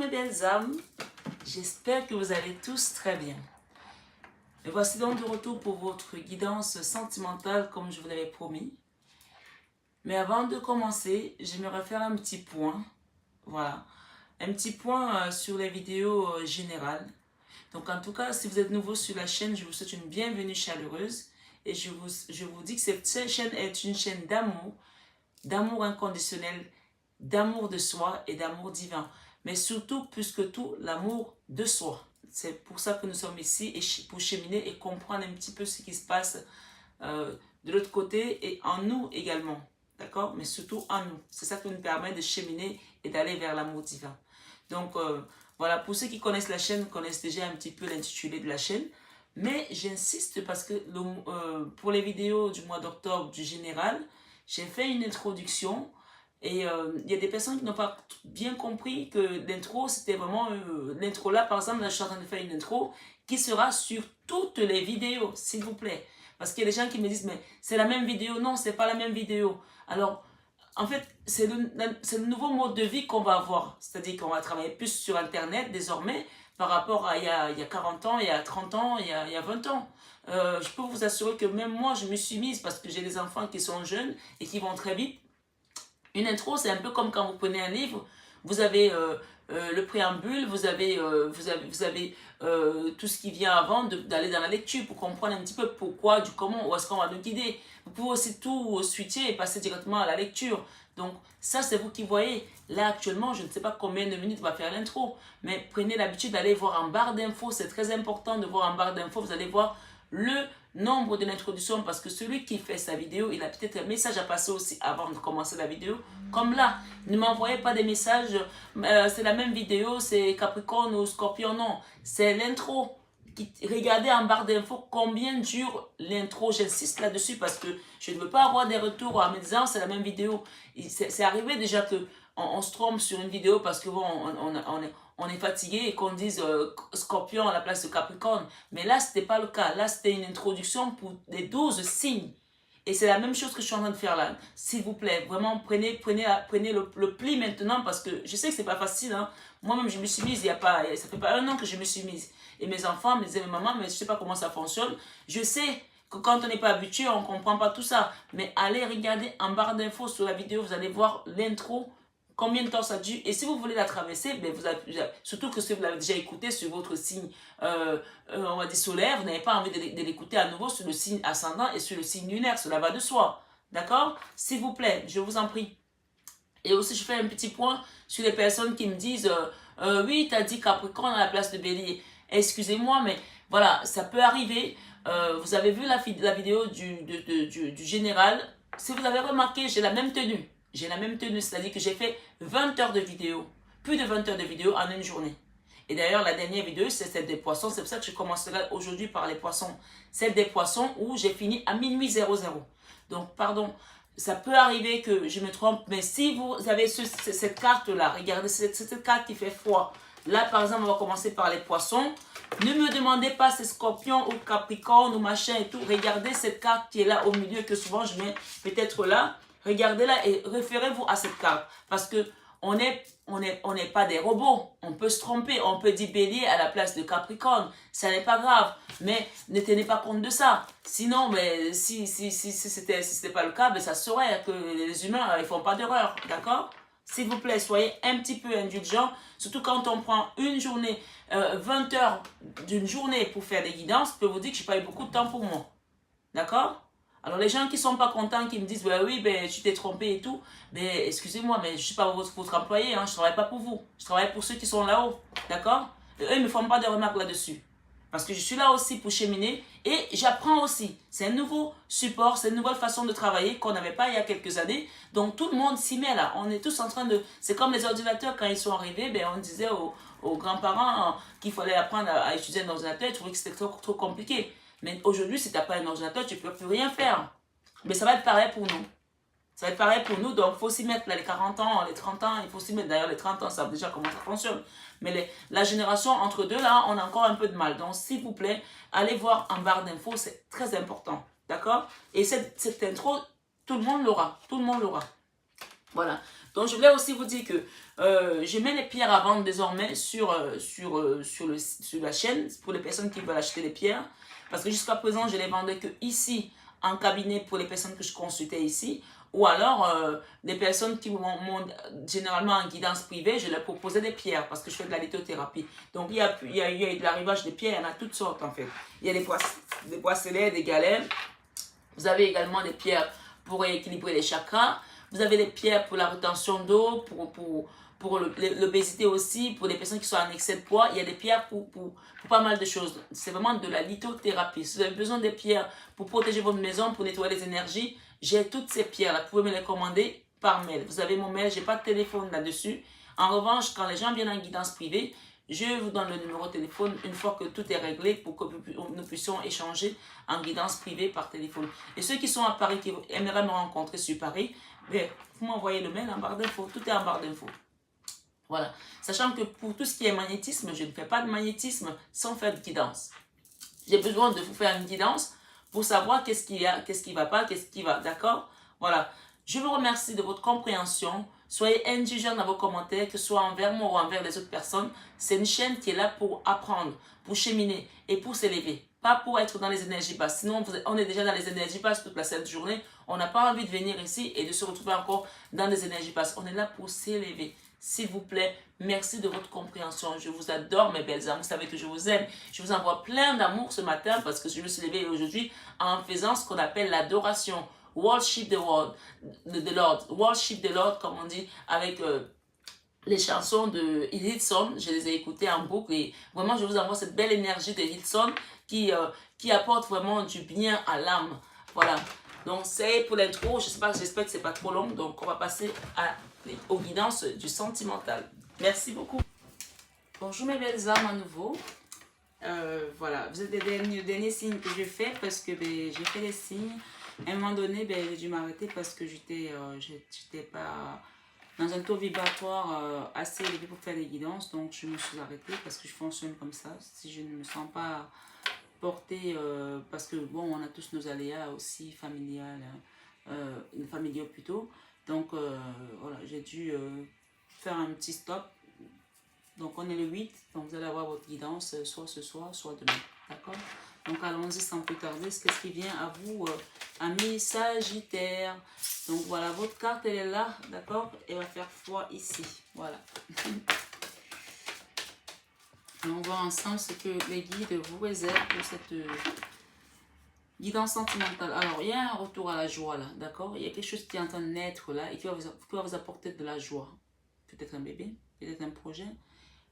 mes belles âmes, j'espère que vous allez tous très bien. Me voici donc de retour pour votre guidance sentimentale comme je vous l'avais promis. Mais avant de commencer, j'aimerais faire un petit point, voilà, un petit point sur les vidéos générales. Donc en tout cas, si vous êtes nouveau sur la chaîne, je vous souhaite une bienvenue chaleureuse et je vous dis que cette chaîne est une chaîne d'amour inconditionnel, d'amour de soi et d'amour divin. Mais surtout, plus que tout, l'amour de soi. C'est pour ça que nous sommes ici, et pour cheminer et comprendre un petit peu ce qui se passe de l'autre côté et en nous également. D'accord? Mais surtout en nous. C'est ça qui nous permet de cheminer et d'aller vers l'amour divin. Donc, voilà, pour ceux qui connaissent la chaîne, connaissent déjà un petit peu l'intitulé de la chaîne. Mais j'insiste parce que pour les vidéos du mois d'octobre du général, j'ai fait une introduction. Et il y a des personnes qui n'ont pas bien compris que l'intro, c'était vraiment... l'intro là, par exemple, là, je suis en train de faire une intro qui sera sur toutes les vidéos, s'il vous plaît. Parce qu'il y a des gens qui me disent, mais c'est la même vidéo. Non, c'est pas la même vidéo. Alors, en fait, c'est le nouveau mode de vie qu'on va avoir. C'est-à-dire qu'on va travailler plus sur Internet désormais par rapport à il y a 40 ans, il y a 30 ans, il y a 20 ans. Je peux vous assurer que même moi, je me suis mise parce que j'ai des enfants qui sont jeunes et qui vont très vite. Une intro, c'est un peu comme quand vous prenez un livre, vous avez le préambule, vous avez tout ce qui vient avant d'aller dans la lecture pour comprendre un petit peu pourquoi, du comment, où est-ce qu'on va nous guider. Vous pouvez aussi tout switcher et passer directement à la lecture. Donc ça, c'est vous qui voyez. Là, actuellement, je ne sais pas combien de minutes va faire l'intro, mais prenez l'habitude d'aller voir en barre d'infos. C'est très important de voir en barre d'infos. Vous allez voir le nombre de l'introduction parce que celui qui fait sa vidéo, il a peut-être un message à passer aussi avant de commencer la vidéo. Comme là, ne m'envoyez pas des messages, c'est la même vidéo, c'est Capricorne ou Scorpion, non. C'est l'intro. Regardez en barre d'infos combien dure l'intro. J'insiste là-dessus parce que je ne veux pas avoir des retours en me disant c'est la même vidéo. C'est arrivé déjà que on se trompe sur une vidéo parce que bon, on est fatigué et qu'on dise Scorpion à la place de Capricorne. Mais là, ce n'était pas le cas. Là, c'était une introduction pour les 12 signes. Et c'est la même chose que je suis en train de faire là. S'il vous plaît, vraiment, prenez le pli maintenant parce que je sais que c'est pas facile. Hein. Moi-même, je me suis mise, ça fait pas un an que je me suis mise. Et mes enfants me disaient, maman, mais je sais pas comment ça fonctionne. Je sais que quand on n'est pas habitué, on comprend pas tout ça. Mais allez regarder en barre d'infos sur la vidéo, vous allez voir l'intro. Combien de temps ça dure? Et si vous voulez la traverser, ben surtout que si vous l'avez déjà écouté sur votre signe, on va dire solaire, vous n'avez pas envie de l'écouter à nouveau sur le signe ascendant et sur le signe lunaire, cela va de soi. D'accord? S'il vous plaît, je vous en prie. Et aussi, je fais un petit point sur les personnes qui me disent oui, tu as dit Capricorne à la place de Bélier. Excusez-moi, mais voilà, ça peut arriver. Vous avez vu la vidéo du général. Si vous avez remarqué, j'ai la même tenue. J'ai la même tenue, c'est-à-dire que j'ai fait 20 heures de vidéo, plus de 20 heures de vidéo en une journée. Et d'ailleurs, la dernière vidéo, c'est celle des poissons. C'est pour ça que je commencerai aujourd'hui par les poissons. Celle des poissons où j'ai fini à minuit 00. Donc, pardon, ça peut arriver que je me trompe, mais si vous avez cette carte-là, regardez, cette carte qui fait froid. Là, par exemple, on va commencer par les poissons. Ne me demandez pas si c'est Scorpion ou Capricorne ou machin et tout. Regardez cette carte qui est là au milieu, que souvent je mets peut-être là. Regardez-la et référez-vous à cette carte. Parce que on n'est pas des robots. On peut se tromper. On peut dire Bélier à la place de Capricorne. Ça n'est pas grave. Mais ne tenez pas compte de ça. Sinon, mais si c'était pas le cas, ben ça saurait que les humains, ils font pas d'erreur. D'accord? S'il vous plaît, soyez un petit peu indulgents. Surtout quand on prend une journée, 20 heures d'une journée pour faire des guidances, je peux vous dire que je n'ai pas eu beaucoup de temps pour moi. D'accord? Alors les gens qui ne sont pas contents, qui me disent bah, oui, ben, tu t'es trompé et tout, ben, excusez-moi, mais je ne suis pas votre employé, hein, je ne travaille pas pour vous. Je travaille pour ceux qui sont là-haut. D'accord? Et eux, ils ne me font pas de remarques là-dessus. Parce que je suis là aussi pour cheminer et j'apprends aussi. C'est un nouveau support, c'est une nouvelle façon de travailler qu'on n'avait pas il y a quelques années. Donc tout le monde s'y met là. On est tous en train de... C'est comme les ordinateurs quand ils sont arrivés, ben, on disait aux grands-parents qu'il fallait apprendre à utiliser un ordinateur. Ils trouvaient que c'était trop compliqué. Mais aujourd'hui, si tu n'as pas un ordinateur, tu ne peux plus rien faire. Mais ça va être pareil pour nous. Ça va être pareil pour nous, donc il faut s'y mettre là, les 40 ans, les 30 ans, il faut s'y mettre. D'ailleurs, les 30 ans, ça savent déjà comment ça fonctionne. Mais la génération entre deux, là, on a encore un peu de mal. Donc, s'il vous plaît, allez voir en barre d'infos, c'est très important. D'accord? Et cette intro, tout le monde l'aura. Tout le monde l'aura. Voilà. Donc, je voulais aussi vous dire que je mets les pierres à vendre désormais sur la chaîne pour les personnes qui veulent acheter les pierres. Parce que jusqu'à présent, je les vendais que ici, en cabinet pour les personnes que je consultais ici. Ou alors, des personnes qui m'ont généralement en guidance privée, je leur proposais des pierres parce que je fais de la lithothérapie. Donc, il y a eu de l'arrivage des pierres, il y en a toutes sortes en fait. Il y a des bracelets, des galets. Vous avez également des pierres pour équilibrer les chakras. Vous avez des pierres pour la rétention d'eau, pour l'obésité aussi, pour les personnes qui sont en excès de poids. Il y a des pierres pour pas mal de choses. C'est vraiment de la lithothérapie. Si vous avez besoin des pierres pour protéger votre maison, pour nettoyer les énergies, j'ai toutes ces pierres-là. Vous pouvez me les commander par mail. Vous avez mon mail, je n'ai pas de téléphone là-dessus. En revanche, quand les gens viennent en guidance privée, je vous donne le numéro de téléphone une fois que tout est réglé pour que nous puissions échanger en guidance privée par téléphone. Et ceux qui sont à Paris, qui aimeraient me rencontrer sur Paris, vous m'envoyez le mail en barre d'infos. Tout est en barre d'infos. Voilà. Sachant que pour tout ce qui est magnétisme, je ne fais pas de magnétisme sans faire de guidance. J'ai besoin de vous faire une guidance pour savoir qu'est-ce qu'il y a, qu'est-ce qui ne va pas, qu'est-ce qui va. D'accord? Voilà. Je vous remercie de votre compréhension. Soyez indulgents dans vos commentaires, que ce soit envers moi ou envers les autres personnes. C'est une chaîne qui est là pour apprendre, pour cheminer et pour s'élever. Pas pour être dans les énergies basses. Sinon, on est déjà dans les énergies basses toute la cette journée. On n'a pas envie de venir ici et de se retrouver encore dans les énergies basses. On est là pour s'élever. S'il vous plaît, merci de votre compréhension. Je vous adore, mes belles âmes. Vous savez que je vous aime. Je vous envoie plein d'amour ce matin parce que je me suis levée aujourd'hui en faisant ce qu'on appelle l'adoration. Worship the Lord. Worship the Lord, comme on dit, avec les chansons de Hillsong. Je les ai écoutées en boucle et vraiment, je vous envoie cette belle énergie de Hillsong qui apporte vraiment du bien à l'âme. Voilà. Donc, c'est pour l'intro. J'espère que c'est pas trop long. Donc, on va passer aux guidances du sentimental. Merci beaucoup. Bonjour mes belles âmes à nouveau. Voilà, vous êtes les derniers signes que je fais parce que j'ai fait des signes. À un moment donné, j'ai dû m'arrêter parce que j'étais pas dans un taux vibratoire assez élevé pour faire des guidances. Donc, je me suis arrêtée parce que je fonctionne comme ça. Si je ne me sens pas portée, parce que bon, on a tous nos aléas aussi familiaux plutôt. Donc, voilà, j'ai dû faire un petit stop. Donc, on est le 8. Donc, vous allez avoir votre guidance soit ce soir, soit demain. D'accord? Donc, allons-y sans plus tarder. Qu'est-ce qui vient à vous, amis Sagittaire? Donc, voilà, votre carte, elle est là. D'accord? Elle va faire foi ici. Voilà. On va ensemble ce que les guides vous réservent pour cette guidance sentimentale. Alors, il y a un retour à la joie là, d'accord? Il y a quelque chose qui est en train de naître là et qui va vous apporter de la joie. Peut-être un bébé, peut-être un projet,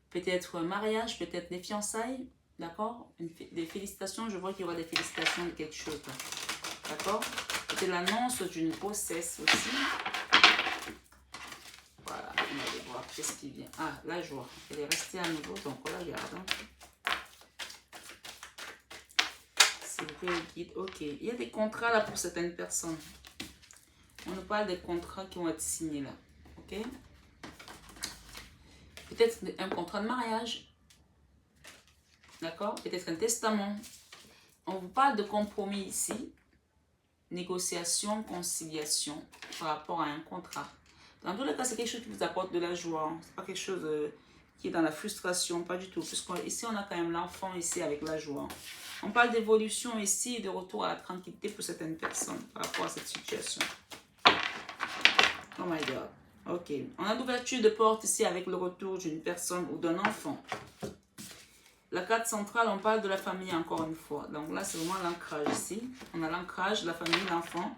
peut-être un mariage, peut-être des fiançailles, d'accord? Des félicitations, je vois qu'il y aura des félicitations de quelque chose là, d'accord? Peut-être l'annonce d'une grossesse aussi. Voilà, on va aller voir qu'est-ce qui vient. Ah, la joie, elle est restée à nouveau, donc on la regarde. Hein. Guide. Ok, il y a des contrats là pour certaines personnes. On nous parle des contrats qui vont être signés là. Ok, peut-être un contrat de mariage, d'accord, peut-être un testament. On vous parle de compromis ici, négociation, conciliation par rapport à un contrat. Dans tous les cas, c'est quelque chose qui vous apporte de la joie. Hein. C'est pas quelque chose qui est dans la frustration, pas du tout. Puisqu'ici, on a quand même l'enfant ici avec la joie. On parle d'évolution ici et de retour à la tranquillité pour certaines personnes par rapport à cette situation. Oh my God. Ok. On a l'ouverture de porte ici avec le retour d'une personne ou d'un enfant. La carte centrale, on parle de la famille encore une fois. Donc là, c'est vraiment l'ancrage ici. On a l'ancrage, la famille, l'enfant.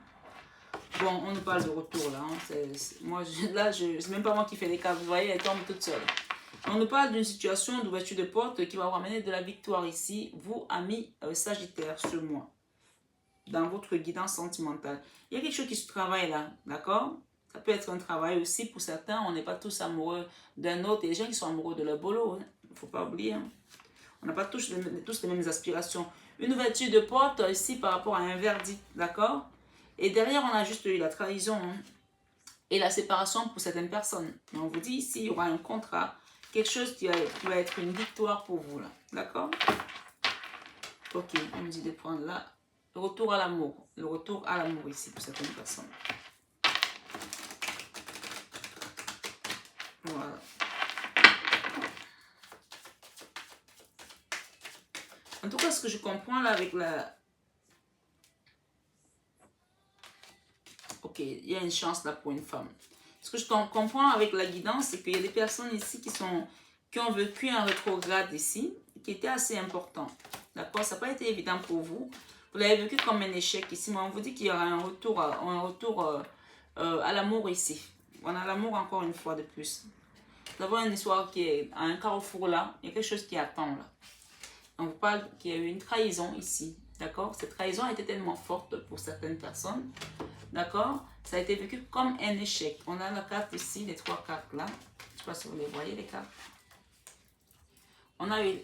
Bon, on nous parle de retour là. Hein. Moi, c'est même pas moi qui fais les cartes. Vous voyez, elle tombe toute seule. On nous parle d'une situation d'ouverture de porte qui va vous amener de la victoire ici, vous, amis Sagittaire, ce mois, dans votre guidance sentimentale. Il y a quelque chose qui se travaille là, d'accord? Ça peut être un travail aussi pour certains. On n'est pas tous amoureux d'un autre. Il y a des gens qui sont amoureux de leur boulot. Il ne faut pas oublier. Hein. On n'a pas tous les mêmes aspirations. Une ouverture de porte ici par rapport à un verdict, d'accord? Et derrière, on a juste eu la trahison hein, et la séparation pour certaines personnes. Mais on vous dit ici, il y aura un contrat. Quelque chose qui va être une victoire pour vous, là. D'accord? Ok, on me dit de prendre là. Le retour à l'amour. Le retour à l'amour ici pour certaines personnes. Voilà. En tout cas, ce que je comprends là avec la... Ok, il y a une chance là pour une femme. Ce que je comprends avec la guidance, c'est qu'il y a des personnes ici qui ont vécu un rétrograde ici, qui était assez important. D'accord? Ça n'a pas été évident pour vous. Vous l'avez vécu comme un échec ici, mais on vous dit qu'il y aura un retour à l'amour ici. On a l'amour encore une fois de plus. Nous avons une histoire qui est à un carrefour là. Il y a quelque chose qui attend là. On vous parle qu'il y a eu une trahison ici. D'accord? Cette trahison a été tellement forte pour certaines personnes. D'accord? Ça a été vécu comme un échec. On a la carte ici, les 3 cartes là. Je ne sais pas si vous les voyez, les cartes. On a eu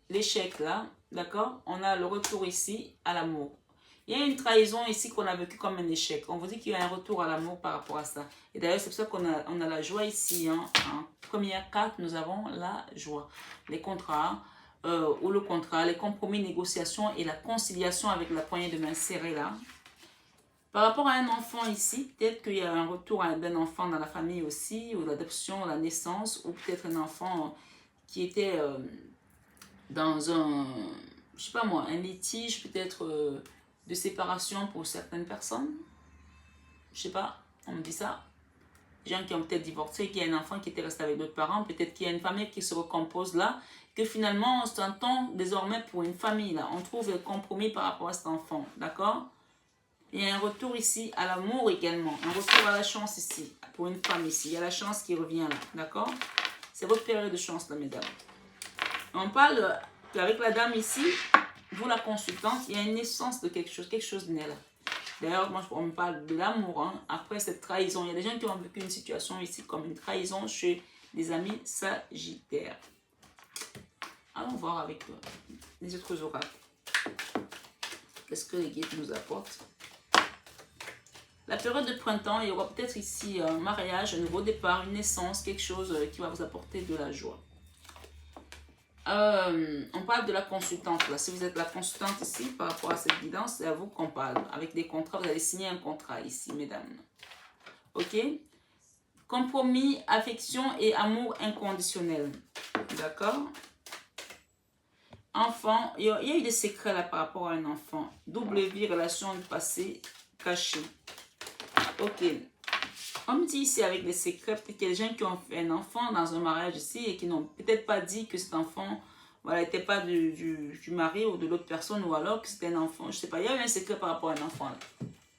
l'échec là. D'accord? On a le retour ici à l'amour. Il y a une trahison ici qu'on a vécu comme un échec. On vous dit qu'il y a un retour à l'amour par rapport à ça. Et d'ailleurs, c'est pour ça qu'on a la joie ici. Hein. En première carte, nous avons la joie. Les contrats, ou le contrat, les compromis, négociations et la conciliation avec la poignée de main serrée là. Par rapport à un enfant ici, peut-être qu'il y a un retour d'un enfant dans la famille aussi, ou l'adoption, la naissance, ou peut-être un enfant qui était dans un, je sais pas moi, un litige, peut-être de séparation pour certaines personnes. Je sais pas, on me dit ça. Des gens qui ont peut-être divorcé, qui a un enfant qui était resté avec d'autres parents, peut-être qu'il y a une famille qui se recompose là, que finalement on s'entend désormais pour une famille là. On trouve le compromis par rapport à cet enfant, d'accord? Il y a un retour ici à l'amour également, un retour à la chance ici, pour une femme ici. Il y a la chance qui revient là, d'accord? C'est votre période de chance là, mesdames. On parle avec la dame ici, vous la consultante, il y a une naissance de quelque chose naît là. D'ailleurs, moi, on me parle de l'amour, hein, après cette trahison. Il y a des gens qui ont vécu une situation ici comme une trahison chez des amis sagittaires. Allons voir avec les autres oracles. Qu'est-ce que les guides nous apportent? La période de printemps, il y aura peut-être ici un mariage, un nouveau départ, une naissance, quelque chose qui va vous apporter de la joie. On parle de la consultante là. Si vous êtes la consultante ici par rapport à cette guidance, c'est à vous qu'on parle. Avec des contrats, vous allez signer un contrat ici, mesdames. Ok? Compromis, affection et amour inconditionnel. D'accord? Enfant, il y a eu des secrets là par rapport à un enfant. Double vie, relation du passé cachée. Ok. On me dit ici avec les secrets, peut-être qu'il y a des gens qui ont fait un enfant dans un mariage ici et qui n'ont peut-être pas dit que cet enfant, voilà, n'était pas du mari ou de l'autre personne, ou alors que c'était un enfant, je sais pas. Il y a eu un secret par rapport à un enfant là.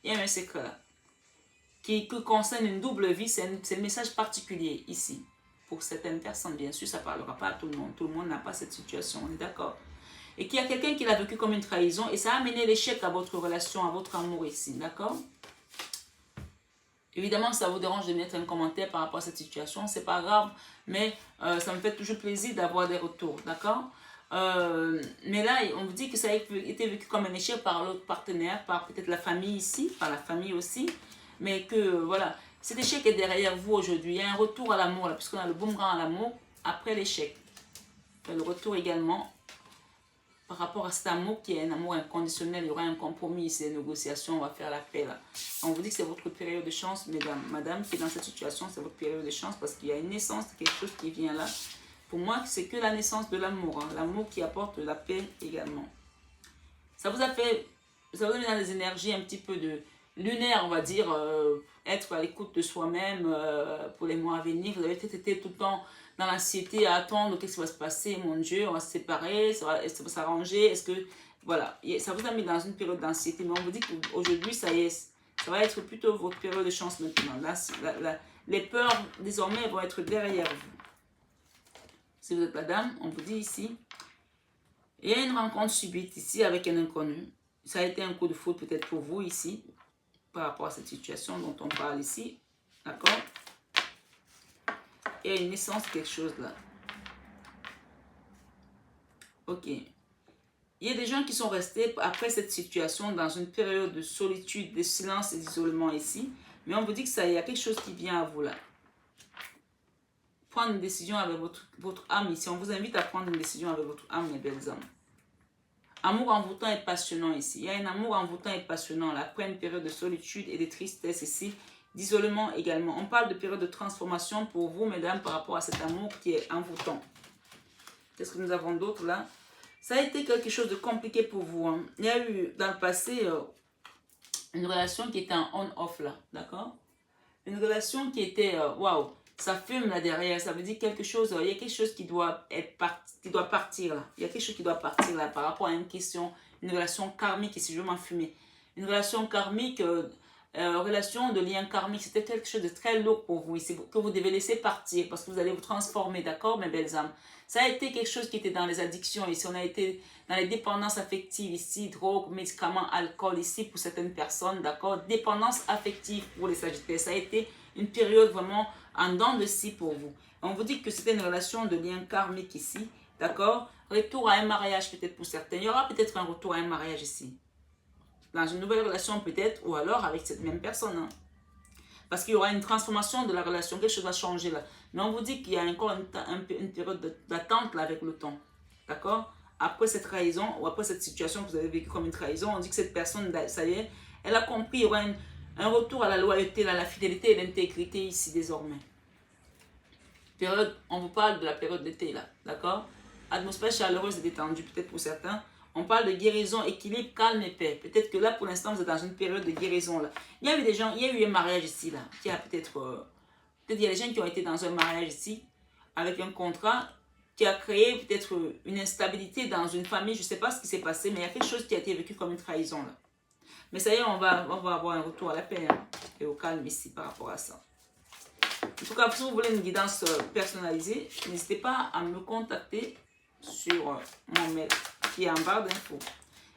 Il y a eu un secret là. Qui concerne une double vie, c'est un message particulier ici. Pour certaines personnes, bien sûr, ça ne parlera pas à tout le monde. Tout le monde n'a pas cette situation, on est d'accord. Et qu'il y a quelqu'un qui l'a vécu comme une trahison et ça a amené l'échec à votre relation, à votre amour ici, d'accord? Évidemment, ça vous dérange de mettre un commentaire par rapport à cette situation, c'est pas grave, mais ça me fait toujours plaisir d'avoir des retours, d'accord? Mais là, on vous dit que ça a été vécu comme un échec par l'autre partenaire, par peut-être la famille ici, par la famille aussi, mais que voilà, cet échec est derrière vous aujourd'hui. Il y a un retour à l'amour, puisqu'on a le boomerang à l'amour après l'échec. Le retour également par rapport à cet amour qui est un amour inconditionnel, il y aura un compromis, c'est des négociations, on va faire la paix là. On vous dit que c'est votre période de chance, mesdames, madame, qui est dans cette situation, c'est votre période de chance parce qu'il y a une naissance, quelque chose qui vient là. Pour moi, c'est que la naissance de l'amour, hein, l'amour qui apporte la paix également. Ça vous a mis dans des énergies un petit peu de lunaire, on va dire, être à l'écoute de soi-même pour les mois à venir. Vous avez peut-être été tout le temps dans l'anxiété à attendre qu'est-ce qui va se passer, mon Dieu, on va se séparer, ça va s'arranger, est-ce que, voilà, ça vous a mis dans une période d'anxiété, mais on vous dit qu'aujourd'hui, ça y est, ça va être plutôt votre période de chance maintenant. Là, les peurs, désormais, vont être derrière vous. Si vous êtes la dame, on vous dit ici, il y a une rencontre subite ici avec un inconnu. Ça a été un coup de foudre peut-être pour vous ici, par rapport à cette situation dont on parle ici, d'accord? Il y a une naissance de quelque chose là. Ok. Il y a des gens qui sont restés après cette situation dans une période de solitude, de silence et d'isolement ici. Mais on vous dit que ça, il y a quelque chose qui vient à vous là. Prendre une décision avec votre âme ici. On vous invite à prendre une décision avec votre âme, mes belles âmes. Amour envoûtant et passionnant ici. Il y a un amour envoûtant et passionnant là. Après une période de solitude et de tristesse ici, d'isolement également. On parle de période de transformation pour vous, mesdames, par rapport à cet amour qui est envoûtant. Qu'est-ce que nous avons d'autre là? Ça a été quelque chose de compliqué pour vous. Hein. Il y a eu dans le passé une relation qui était en on-off là, d'accord? Une relation qui était, waouh, ça fume là derrière, ça veut dire quelque chose, il y a quelque chose qui doit partir là. Il y a quelque chose qui doit partir là par rapport à une question, une relation karmique ici, je vais m'en fumer. Une relation karmique, relation de lien karmique, c'était quelque chose de très lourd pour vous ici, que vous devez laisser partir parce que vous allez vous transformer, d'accord mes belles âmes? Ça a été quelque chose qui était dans les addictions ici, on a été dans les dépendances affectives ici, drogue, médicaments, alcool ici pour certaines personnes, d'accord? Dépendance affective pour les Sagittaires, ça a été une période vraiment en dents de scie pour vous. On vous dit que c'était une relation de lien karmique ici, d'accord? Retour à un mariage peut-être pour certains, il y aura peut-être un retour à un mariage ici. Dans une nouvelle relation peut-être, ou alors avec cette même personne, hein. Parce qu'il y aura une transformation de la relation, quelque chose va changer là. Mais on vous dit qu'il y a encore une période d'attente là avec le temps. D'accord? Après cette trahison ou après cette situation que vous avez vécue comme une trahison, on dit que cette personne, ça y est, elle a compris, il y aura un retour à la loyauté, à la fidélité et l'intégrité ici désormais. Période, on vous parle de la période d'été là. D'accord? Atmosphère chaleureuse et détendue peut-être pour certains. On parle de guérison, équilibre, calme et paix. Peut-être que là, pour l'instant, vous êtes dans une période de guérison. Là. Il y a eu des gens, il y a eu un mariage ici, là, qui a peut-être... peut-être il y a des gens qui ont été dans un mariage ici, avec un contrat, qui a créé peut-être une instabilité dans une famille. Je ne sais pas ce qui s'est passé, mais il y a quelque chose qui a été vécu comme une trahison, là. Mais ça y est, on va avoir un retour à la paix, hein, et au calme ici, par rapport à ça. En tout cas, si vous voulez une guidance personnalisée, n'hésitez pas à me contacter sur mon mail qui est en barre d'infos.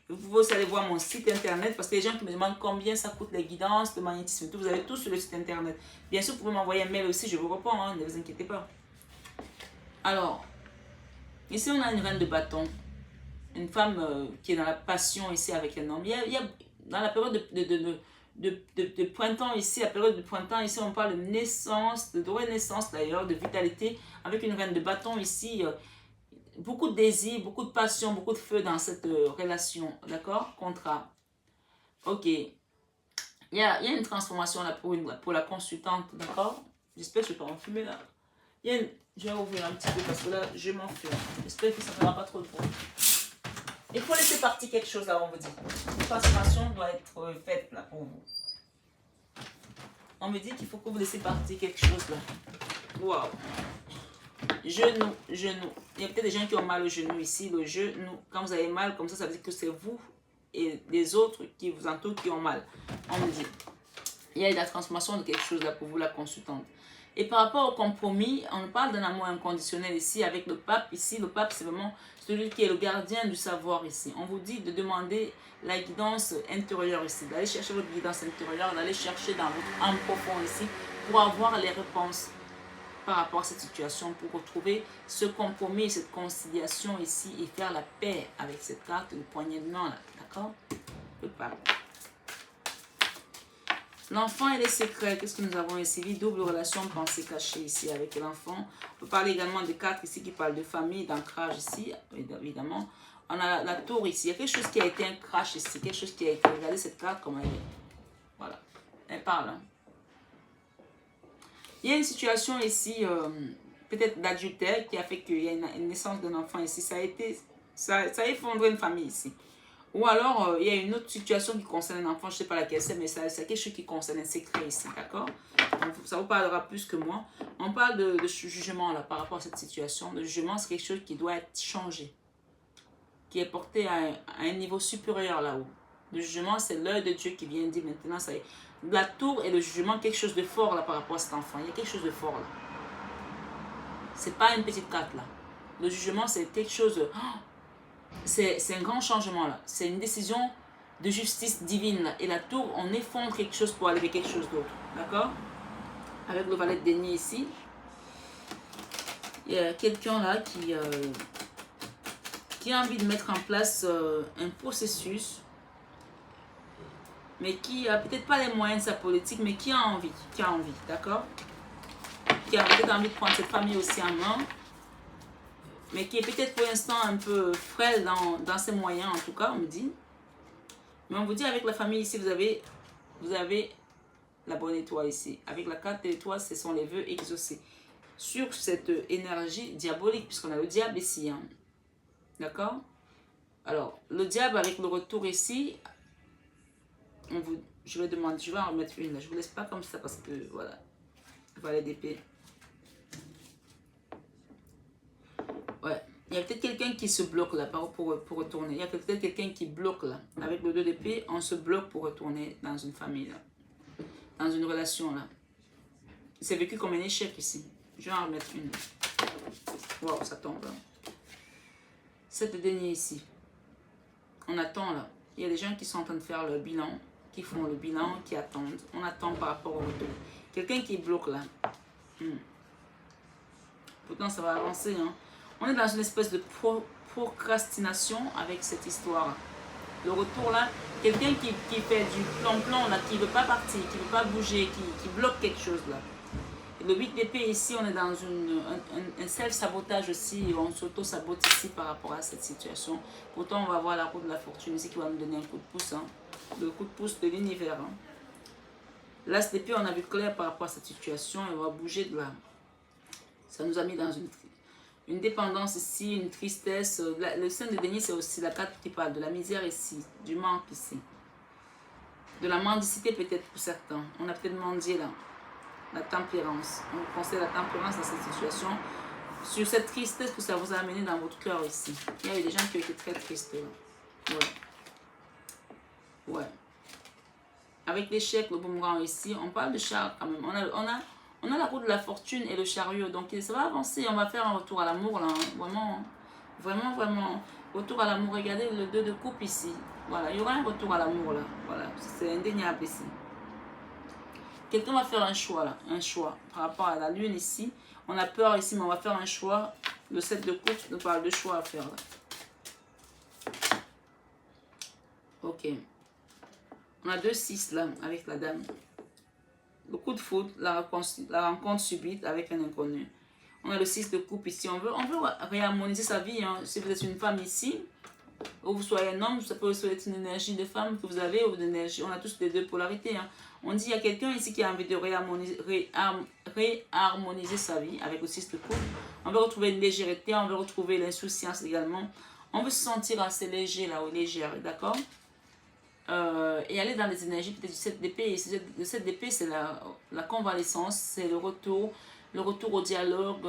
Vous pouvez aussi aller voir mon site internet parce que les gens qui me demandent combien ça coûte les guidances, le magnétisme, tout, vous avez tout sur le site internet. Bien sûr, vous pouvez m'envoyer un mail aussi, je vous réponds, hein, ne vous inquiétez pas. Alors, ici on a une reine de bâton, une femme qui est dans la passion ici avec un homme. Il y a dans la période de printemps ici, la période de printemps ici, on parle de naissance, de renaissance d'ailleurs, de vitalité, avec une reine de bâton ici. Beaucoup de désir, beaucoup de passion, beaucoup de feu dans cette relation, d'accord? Contrat. Ok. Il y a une transformation là pour la consultante, d'accord? J'espère que je ne vais pas m'enfumer là. Je vais ouvrir un petit peu parce que là, je m'enfume. J'espère que ça ne fera pas trop de bruit. Il faut laisser partir quelque chose là, on vous dit. Une transformation doit être faite là pour vous. On me dit qu'il faut que vous laissez partir quelque chose là. Waouh! Genou. Il y a peut-être des gens qui ont mal au genou ici. Le genou, quand vous avez mal comme ça veut dire que c'est vous et les autres qui vous entourent qui ont mal. On me dit, il y a la transformation de quelque chose là pour vous, la consultante. Et par rapport au compromis, on parle d'un amour inconditionnel ici avec le pape. Ici, le pape, c'est vraiment celui qui est le gardien du savoir ici. On vous dit de demander la guidance intérieure ici, d'aller chercher votre guidance intérieure, d'aller chercher dans votre âme profonde ici pour avoir les réponses par rapport à cette situation, pour retrouver ce compromis, cette conciliation ici et faire la paix avec cette carte, le poignet de main là, d'accord? Le pape. L'enfant et les secrets, qu'est-ce que nous avons ici? Double relation, pensée cachée ici avec l'enfant. On peut parler également des cartes ici qui parlent de famille, d'ancrage ici, évidemment. On a la tour ici, il y a quelque chose qui a été un crash ici, quelque chose qui a été, regardez cette carte comme elle est. Voilà, elle parle, hein. Il y a une situation ici, peut-être d'adultère, qui a fait qu'il y a une naissance d'un enfant ici. Ça a effondré une famille ici. Ou alors, il y a une autre situation qui concerne un enfant, je ne sais pas laquelle c'est, mais c'est quelque chose qui concerne un secret ici, d'accord? Ça vous parlera plus que moi. On parle de jugement là, par rapport à cette situation. Le jugement, c'est quelque chose qui doit être changé, qui est porté à un niveau supérieur là-haut. Le jugement, c'est l'œil de Dieu qui vient dire maintenant, ça y est. La tour et le jugement, quelque chose de fort là par rapport à cet enfant. Il y a quelque chose de fort là. C'est pas une petite carte là. Le jugement, c'est quelque chose de... C'est un grand changement là. C'est une décision de justice divine là. Et la tour, on effondre quelque chose pour aller vers quelque chose d'autre. D'accord? Avec le valet de denier ici. Il y a quelqu'un là qui a envie de mettre en place un processus, mais qui a peut-être pas les moyens de sa politique, mais qui a envie, d'accord? Qui a peut-être envie de prendre cette famille aussi en main, mais qui est peut-être pour l'instant un peu frêle dans ses moyens, en tout cas, on me dit. Mais on vous dit avec la famille ici, vous avez la bonne étoile ici. Avec la carte de l'étoile, ce sont les vœux exaucés. Sur cette énergie diabolique, puisqu'on a le diable ici. Hein. D'accord? Alors, le diable avec le retour ici, je vais demander, je vais en remettre une là. Je ne vous laisse pas comme ça parce que, voilà, valet d'épée. Ouais. Il y a peut-être quelqu'un qui se bloque là pour retourner. Il y a peut-être quelqu'un qui bloque là. Avec le 2 d'épée, on se bloque pour retourner dans une famille là. Dans une relation là. C'est vécu comme un échec ici. Je vais en remettre une. Waouh, ça tombe là. 7 de denier ici. On attend là. Il y a des gens qui sont en train de faire le bilan, qui font le bilan, qui attendent. On attend par rapport au retour. Quelqu'un qui bloque là. Pourtant, ça va avancer. Hein. On est dans une espèce de procrastination avec cette histoire. Le retour là, quelqu'un qui fait du plan-plan là, qui ne veut pas partir, qui ne veut pas bouger, qui bloque quelque chose là. Et le 8 d'épée ici, on est dans un self-sabotage aussi, on s'auto-sabote ici par rapport à cette situation. Pourtant, on va voir la roue de la fortune ici qui va nous donner un coup de pouce, hein. Le coup de pouce de l'univers. Hein. L'as d'épée, on a vu clair par rapport à cette situation et on va bouger de là. Ça nous a mis dans une dépendance ici, une tristesse. Le 5 de denier, c'est aussi la carte qui parle de la misère ici, du manque ici. De la mendicité peut-être pour certains. On a peut-être mendié là. La tempérance. On conseille la tempérance dans cette situation. Sur cette tristesse que ça vous a amené dans votre cœur ici. Il y a eu des gens qui ont été très tristes. Là. Ouais. Ouais. Avec l'échec, le boomerang ici, on parle de char quand même. On a la roue de la fortune et le chariot. Donc ça va avancer. On va faire un retour à l'amour là. Vraiment, vraiment, vraiment. Retour à l'amour. Regardez le 2 de coupe ici. Voilà, il y aura un retour à l'amour là. Voilà, c'est indéniable ici. Quelqu'un va faire un choix là. Un choix. Par rapport à la lune ici. On a peur ici, mais on va faire un choix. Le 7 de coupe nous parle de choix à faire là. Ok. On a 2-6 là, avec la dame. Le coup de foudre, la rencontre subite avec un inconnu. On a le 6 de coupe ici. On veut réharmoniser sa vie. Hein. Si vous êtes une femme ici, ou vous soyez un homme, ça peut aussi être une énergie de femme que vous avez, ou d'énergie. On a tous les deux polarités. Hein. On dit qu'il y a quelqu'un ici qui a envie de réharmoniser sa vie avec le 6 de coupe. On veut retrouver une légèreté, on veut retrouver l'insouciance également. On veut se sentir assez léger là, ou légère, d'accord? Et aller dans les énergies peut-être du 7 d'épée. Le 7 d'épée, c'est la convalescence, c'est le retour au dialogue,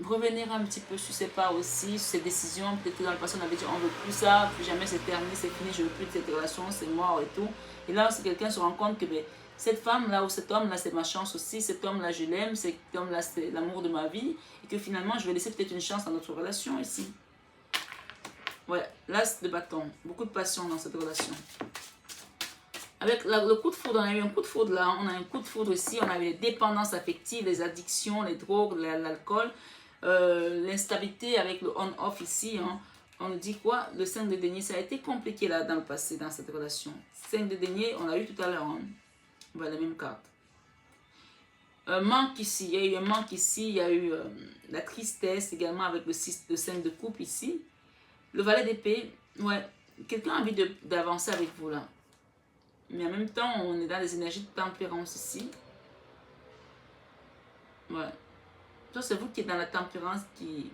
revenir un petit peu sur ses pas aussi, sur ses décisions. Peut-être que dans le passé, on avait dit on veut plus ça, plus jamais c'est terminé, c'est fini, je veux plus de cette relation, c'est mort et tout. Et là, si quelqu'un se rend compte que ben, cette femme-là ou cet homme-là, c'est ma chance aussi, cet homme-là, je l'aime, cet homme-là, c'est l'amour de ma vie, et que finalement, je vais laisser peut-être une chance à notre relation ici. Ouais, l'as de bâton. Beaucoup de passion dans cette relation. Avec le coup de foudre, on a eu un coup de foudre là. On a un coup de foudre ici. On a eu les dépendances affectives, les addictions, les drogues, l'alcool. L'instabilité avec le on-off ici. Hein. On nous dit quoi? Le 5 de denier, ça a été compliqué là dans le passé, dans cette relation. 5 de denier, on l'a eu tout à l'heure. Hein. On voit la même carte. Manque ici. Il y a eu un manque ici. Il y a eu la tristesse également avec le 5 de coupe ici. Le valet d'épée, ouais, quelqu'un a envie d'avancer avec vous là. Mais en même temps, on est dans les énergies de tempérance ici. Ouais. Ça, c'est vous qui êtes dans la tempérance qui...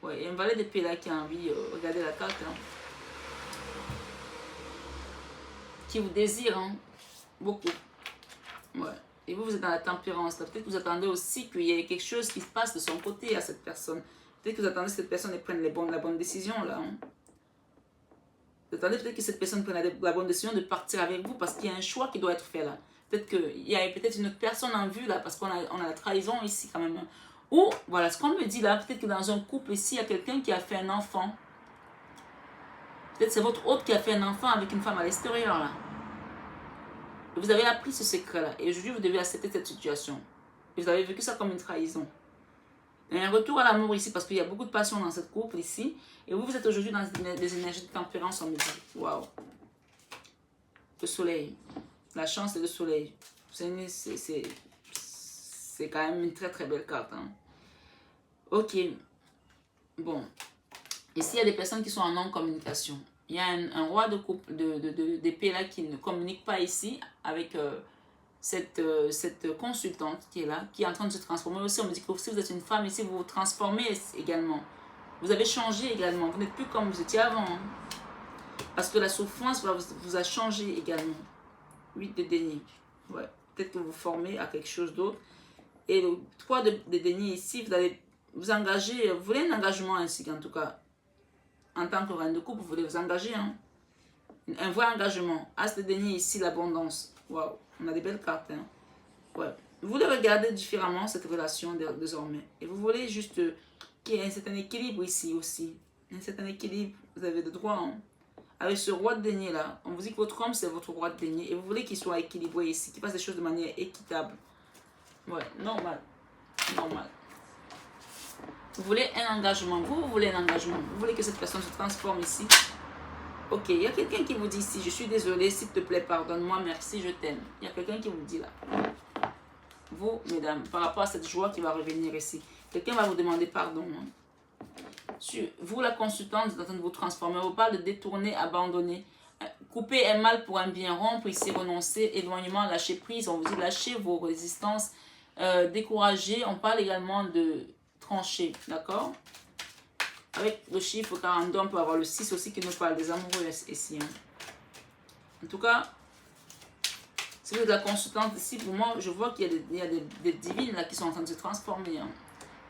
Ouais, il y a un valet d'épée là qui a envie, regardez la carte, hein, qui vous désire, hein, beaucoup. Ouais. Et vous êtes dans la tempérance là. Peut-être que vous attendez aussi qu'il y ait quelque chose qui se passe de son côté à cette personne. Peut-être que vous attendez que cette personne prenne la bonne décision là. Hein. Vous attendez peut-être que cette personne prenne la bonne décision de partir avec vous parce qu'il y a un choix qui doit être fait là. Peut-être qu'il y a peut-être une autre personne en vue là parce qu'on a la trahison ici quand même. Hein. Ou voilà ce qu'on me dit là, peut-être que dans un couple ici, il y a quelqu'un qui a fait un enfant. Peut-être c'est votre hôte qui a fait un enfant avec une femme à l'extérieur là. Et vous avez appris ce secret là. Et aujourd'hui vous devez accepter cette situation. Et vous avez vécu ça comme une trahison. Il y a un retour à l'amour ici parce qu'il y a beaucoup de passion dans cette couple ici. Et vous êtes aujourd'hui dans des énergies de tempérance, on me dit. Waouh. Le soleil. La chance et le soleil. C'est quand même une très très belle carte. Hein. Ok. Bon. Ici, il y a des personnes qui sont en non-communication. il y a un roi de coupe d'épée là qui ne communique pas ici avec cette consultante qui est là, qui est en train de se transformer aussi. On me dit que si vous êtes une femme ici, vous vous transformez également. Vous avez changé également. Vous n'êtes plus comme vous étiez avant. Hein. Parce que la souffrance vous a changé également. 8 de denier. Ouais. Peut-être que vous formez à quelque chose d'autre. Et le 3 de denier ici, vous allez vous engager. Vous voulez un engagement ainsi en tout cas. En tant que reine de coupe, vous voulez vous engager. Hein. Un vrai engagement. As de denier ici, l'abondance. Waouh. On a des belles cartes. Hein. Ouais. Vous voulez regarder différemment cette relation désormais. Et vous voulez juste qu'il y ait un certain équilibre ici aussi. Un certain équilibre. Vous avez le droit. Hein. Avec ce roi de denier là, on vous dit que votre homme c'est votre roi de denier. Et vous voulez qu'il soit équilibré ici. Qu'il fasse des choses de manière équitable. Ouais, normal. Normal. Vous voulez un engagement. Vous voulez un engagement. Vous voulez que cette personne se transforme ici. Ok, il y a quelqu'un qui vous dit ici, je suis désolé, s'il te plaît, pardonne-moi, merci, je t'aime. Il y a quelqu'un qui vous dit là. Vous, mesdames, par rapport à cette joie qui va revenir ici, quelqu'un va vous demander pardon. Hein. Vous, la consultante, vous êtes en train de vous transformer. On vous parle de détourner, abandonner. Couper un mal pour un bien, rompre ici, renoncer, éloignement, lâcher prise. On vous dit lâcher vos résistances, décourager. On parle également de trancher, d'accord? Avec le chiffre 42, on peut avoir le 6 aussi qui nous parle des amoureux ici. Hein. En tout cas, si vous êtes la consultante ici, pour moi, je vois qu'il y a des divines là qui sont en train de se transformer. Hein.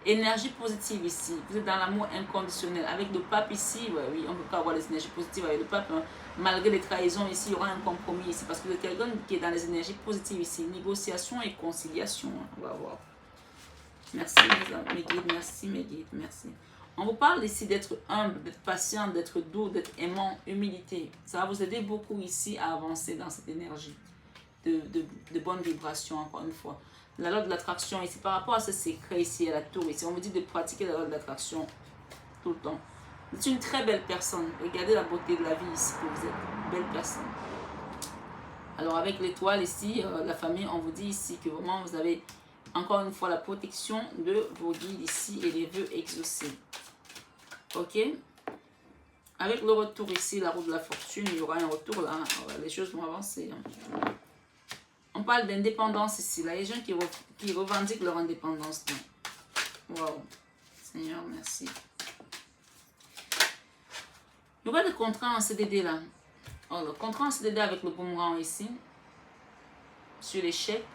Énergie positive ici. Vous êtes dans l'amour inconditionnel. Avec le pape ici, ouais, oui, on ne peut pas avoir les énergies positives avec le pape. Hein. Malgré les trahisons ici, il y aura un compromis ici. Parce que vous êtes quelqu'un qui est dans les énergies positives ici. Négociation et conciliation. Hein. On va voir. Merci mes guides, merci mes guides, merci. On vous parle ici d'être humble, d'être patient, d'être doux, d'être aimant, humilité. Ça va vous aider beaucoup ici à avancer dans cette énergie de bonne vibration, encore une fois. La loi de l'attraction ici, par rapport à ce secret ici, à la tour ici, on vous dit de pratiquer la loi de l'attraction tout le temps. Vous êtes une très belle personne. Regardez la beauté de la vie ici que vous êtes. Belle personne. Alors avec l'étoile ici, la famille, on vous dit ici que vraiment vous avez encore une fois la protection de vos guides ici et les vœux exaucés. Ok? Avec le retour ici, la roue de la fortune, il y aura un retour là. Les choses vont avancer. Hein. On parle d'indépendance ici. Là, il y a des gens qui revendiquent leur indépendance. Waouh. Seigneur, merci. Il y aura des contrats en CDD là. Oh, le contrat en CDD avec le boomerang ici. Sur les chèques.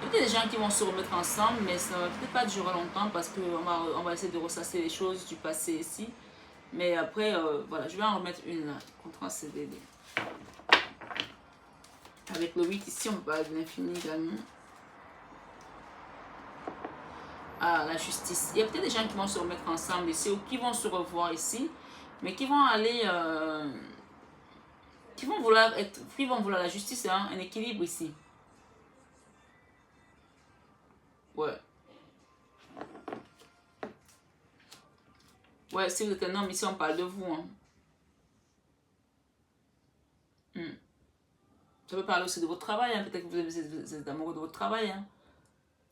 Il y a des gens qui vont se remettre ensemble, mais ça va peut-être pas durer longtemps parce qu'on va essayer de ressasser les choses du passé ici. Mais après, voilà, je vais en remettre une là. Contrat CDD. Avec le 8 ici, on peut parler de l'infini également. Ah, la justice. Il y a peut-être des gens qui vont se remettre ensemble ici ou qui vont se revoir ici, mais qui vont aller... qui vont vouloir la justice, hein, un équilibre ici. Ouais. Ouais, si vous êtes un homme, ici on parle de vous. Hein. Ça peut parler aussi de votre travail. Hein. Peut-être que vous êtes amoureux de votre travail. Hein.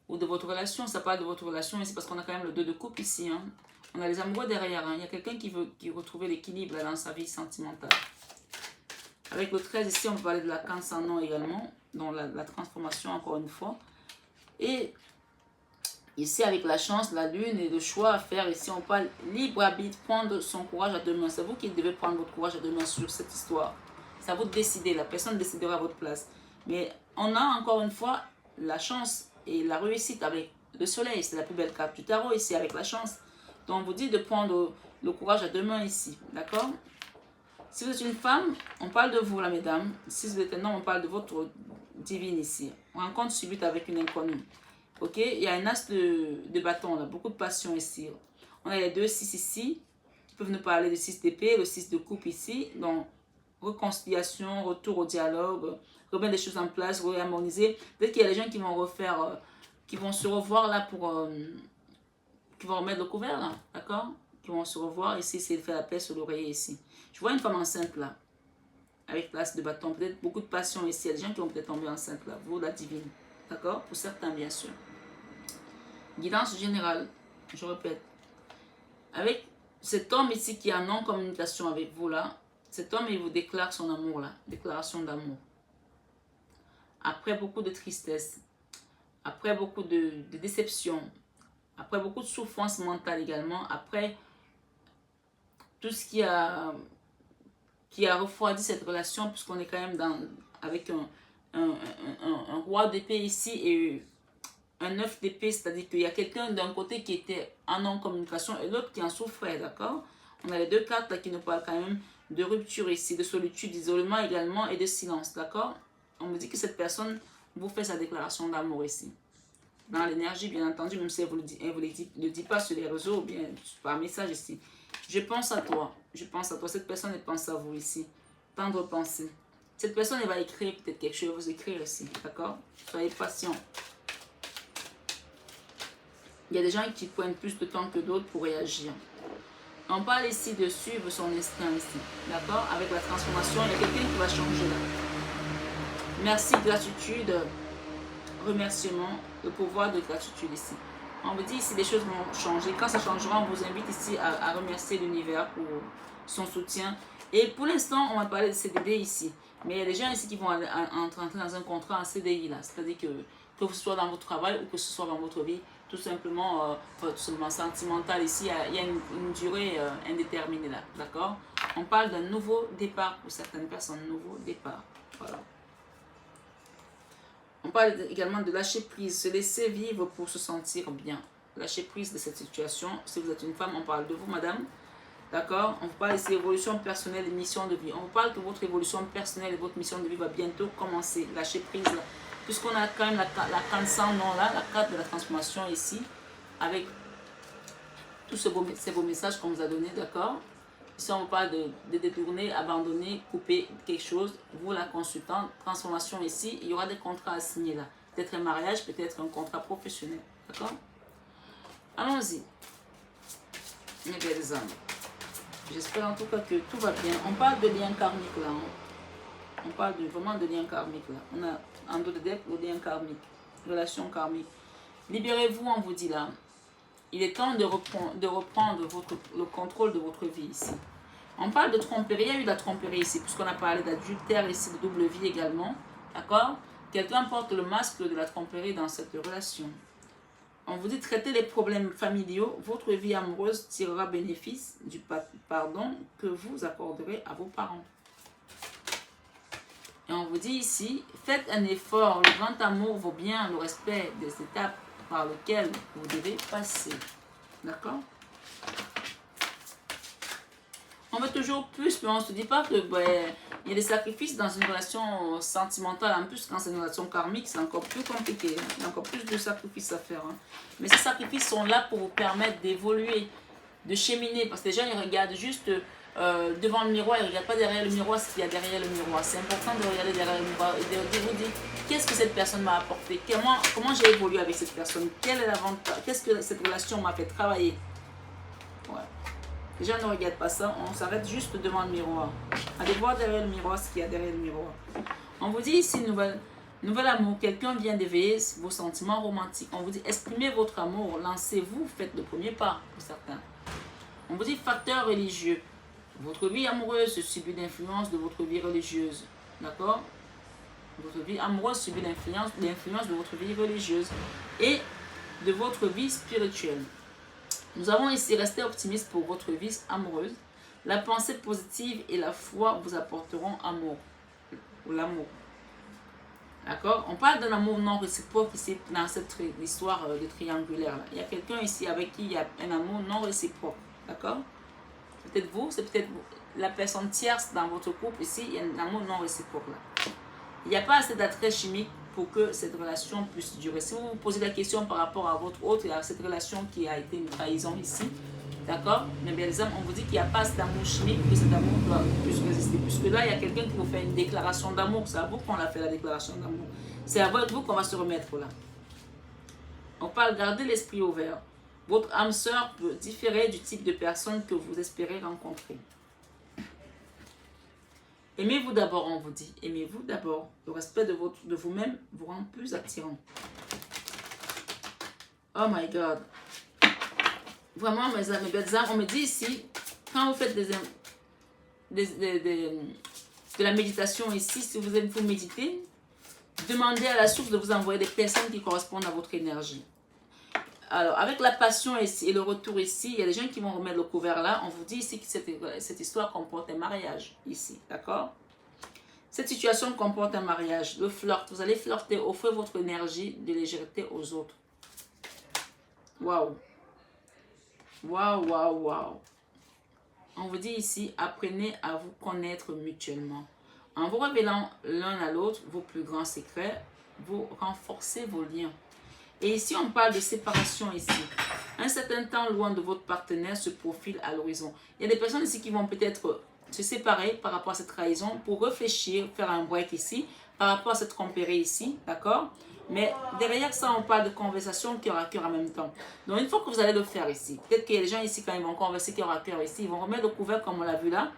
Ou de votre relation. Ça parle de votre relation ici parce qu'on a quand même le 2 de coupe ici. Hein. On a les amoureux derrière. Hein. Il y a quelqu'un qui veut retrouver l'équilibre dans sa vie sentimentale. Avec le 13 ici, on peut parler de la cancer non également. Donc la transformation encore une fois. Et... ici, avec la chance, la lune et le choix à faire, ici, on parle libre arbitre, prendre son courage à deux mains. C'est vous qui devez prendre votre courage à deux mains sur cette histoire. C'est à vous de décider. La personne décidera à votre place. Mais on a encore une fois la chance et la réussite avec le soleil. C'est la plus belle carte du tarot ici, avec la chance. Donc, on vous dit de prendre le courage à deux mains ici. D'accord? Si vous êtes une femme, on parle de vous, là, mesdames. Si vous êtes un homme, on parle de votre divine ici. Rencontre subite avec une inconnue. Ok, il y a un as de bâton là, beaucoup de passion ici. On a les 2 6 ici, qui peuvent nous parler de 6 d'épée, le 6 de coupe ici. Donc, réconciliation, retour au dialogue, remettre des choses en place, réharmoniser. Peut-être qu'il y a des gens qui vont refaire, qui vont se revoir là pour, qui vont remettre le couvert là, d'accord? Qui vont se revoir ici, c'est de faire la paix sur l'oreiller ici. Je vois une femme enceinte là, avec l'as de bâton, peut-être beaucoup de passion ici. Il y a des gens qui vont peut-être tomber enceinte là, vous la divine, d'accord? Pour certains bien sûr. Guidance générale, je répète. Avec cet homme ici qui est en non-communication avec vous là, cet homme, il vous déclare son amour là, déclaration d'amour. Après beaucoup de tristesse, après beaucoup de déception, après beaucoup de souffrance mentale également, après tout ce qui a refroidi cette relation, puisqu'on est quand même avec un roi d'épée ici et un 9 d'épée, c'est-à-dire qu'il y a quelqu'un d'un côté qui était en non-communication et l'autre qui en souffrait, d'accord? On a les deux cartes là qui nous parlent quand même de rupture ici, de solitude, d'isolement également et de silence, d'accord? On me dit que cette personne vous fait sa déclaration d'amour ici. Dans l'énergie, bien entendu, même si elle ne vous le dit pas sur les réseaux ou bien par message ici. Je pense à toi, cette personne elle pense à vous ici. Tendre pensée. Cette personne elle va écrire peut-être quelque chose, elle va vous écrire ici, d'accord? Soyez patient. Il y a des gens qui prennent plus de temps que d'autres pour réagir. On parle ici de suivre son instinct ici, d'accord? Avec la transformation, il y a quelqu'un qui va changer là. Merci, gratitude, remerciement, le pouvoir de gratitude ici. On vous dit ici des choses vont changer. Quand ça changera, on vous invite ici à remercier l'univers pour son soutien. Et pour l'instant, on va parler de CDD ici. Mais il y a des gens ici qui vont entrer dans un contrat en CDI là. C'est-à-dire que ce soit dans votre travail ou que ce soit dans votre vie, tout simplement sentimental ici, il y a une durée indéterminée là. D'accord? On parle d'un nouveau départ pour certaines personnes. Nouveau départ. Voilà. On parle également de lâcher prise, se laisser vivre pour se sentir bien. Lâcher prise de cette situation. Si vous êtes une femme, on parle de vous, madame. D'accord? On vous parle ici d'évolution personnelle et mission de vie. On vous parle que votre évolution personnelle et votre mission de vie va bientôt commencer. Lâcher prise là. Puisqu'on a quand même la carte sans nom là, la carte de la transformation ici, avec tous ces beaux messages qu'on vous a donnés, d'accord? Si on vous parle de détourner, abandonner, couper quelque chose, vous la consultante, transformation ici, il y aura des contrats à signer là. Peut-être un mariage, peut-être un contrat professionnel. D'accord? Allons-y. Mes belles âmes. J'espère en tout cas que tout va bien. On parle de lien karmique là. On parle vraiment de lien karmique là. On a en dos de deck le lien karmique. Relation karmique. Libérez-vous, on vous dit là. Il est temps de reprendre le contrôle de votre vie ici. On parle de tromperie, il y a eu de la tromperie ici, puisqu'on a parlé d'adultère ici, de double vie également. D'accord? Quelqu'un porte le masque de la tromperie dans cette relation. On vous dit traiter les problèmes familiaux, votre vie amoureuse tirera bénéfice du pardon que vous accorderez à vos parents. Et on vous dit ici, faites un effort, le grand amour vaut bien le respect des étapes par lesquelles vous devez passer. D'accord? On veut toujours plus, mais on ne se dit pas que il y a des sacrifices dans une relation sentimentale. En plus, quand c'est une relation karmique, c'est encore plus compliqué. Il y a encore plus de sacrifices à faire. Hein. Mais ces sacrifices sont là pour vous permettre d'évoluer, de cheminer. Parce que les gens, ils regardent juste devant le miroir, ils ne regardent pas derrière le miroir ce qu'il y a derrière le miroir. C'est important de regarder derrière le miroir et de vous dire qu'est-ce que cette personne m'a apporté, comment j'ai évolué avec cette personne, quel est l'avantage, qu'est-ce que cette relation m'a fait travailler. Ouais. Les gens ne regardent pas ça, on s'arrête juste devant le miroir. Allez voir derrière le miroir ce qu'il y a derrière le miroir. On vous dit ici, nouvel amour, quelqu'un vient d'éveiller vos sentiments romantiques. On vous dit, exprimez votre amour, lancez-vous, faites le premier pas pour certains. On vous dit, facteur religieux. Votre vie amoureuse subit l'influence de votre vie religieuse. D'accord? Votre vie amoureuse subit l'influence de votre vie religieuse et de votre vie spirituelle. Nous avons ici resté optimistes pour votre vie amoureuse. La pensée positive et la foi vous apporteront amour. Ou l'amour. D'accord? On parle d'un amour non réciproque ici dans cette histoire de triangulaire. Là. Il y a quelqu'un ici avec qui il y a un amour non réciproque. D'accord? Peut-être vous, c'est peut-être la personne tierce dans votre couple ici, il y a un amour non réciproque là. Il n'y a pas assez d'attrait chimique pour que cette relation puisse durer. Si vous vous posez la question par rapport à votre autre et à cette relation qui a été une trahison ici, d'accord? Mais bien les hommes, on vous dit qu'il n'y a pas assez d'amour chimique pour que cet amour puisse résister. Puisque là, il y a quelqu'un qui vous fait une déclaration d'amour. C'est à vous qu'on a fait la déclaration d'amour. C'est à vous qu'on va se remettre là. On parle garder l'esprit ouvert. Votre âme sœur peut différer du type de personne que vous espérez rencontrer. Aimez-vous d'abord, on vous dit. Aimez-vous d'abord. Le respect de vous-même vous rend plus attirant. Oh my God. Vraiment, mes belles âmes, on me dit ici, quand vous faites de la méditation ici, si vous êtes vous méditer, demandez à la source de vous envoyer des personnes qui correspondent à votre énergie. Alors, avec la passion ici et le retour ici, il y a des gens qui vont remettre le couvert là. On vous dit ici que cette histoire comporte un mariage ici, d'accord? Cette situation comporte un mariage, le flirt. Vous allez flirter, offrez votre énergie de légèreté aux autres. Waouh! Waouh, waouh, waouh! On vous dit ici, apprenez à vous connaître mutuellement. En vous révélant l'un à l'autre vos plus grands secrets, vous renforcez vos liens. Et ici, on parle de séparation ici. Un certain temps loin de votre partenaire se profile à l'horizon. Il y a des personnes ici qui vont peut-être se séparer par rapport à cette trahison pour réfléchir, faire un break ici, par rapport à cette tromperie ici, d'accord? Mais derrière ça, on parle de conversation cœur à cœur en même temps. Donc, une fois que vous allez le faire ici, peut-être qu'il y a des gens ici, quand ils vont converser cœur à cœur ici, ils vont remettre le couvert comme on l'a vu là,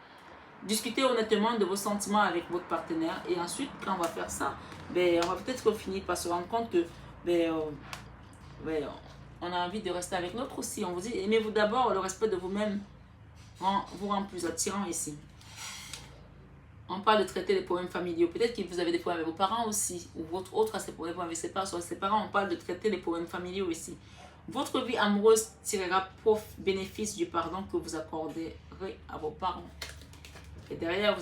discuter honnêtement de vos sentiments avec votre partenaire. Et ensuite, quand on va faire ça, ben, on va peut-être finir par se rendre compte que on a envie de rester avec l'autre aussi. On vous dit, aimez-vous d'abord, le respect de vous-même vous rend plus attirant ici. On parle de traiter les problèmes familiaux. Peut-être que vous avez des problèmes avec vos parents aussi, ou votre autre a ses problèmes avec ses parents. On parle de traiter les problèmes familiaux ici. Votre vie amoureuse tirera bénéfice du pardon que vous accorderez à vos parents. Et derrière,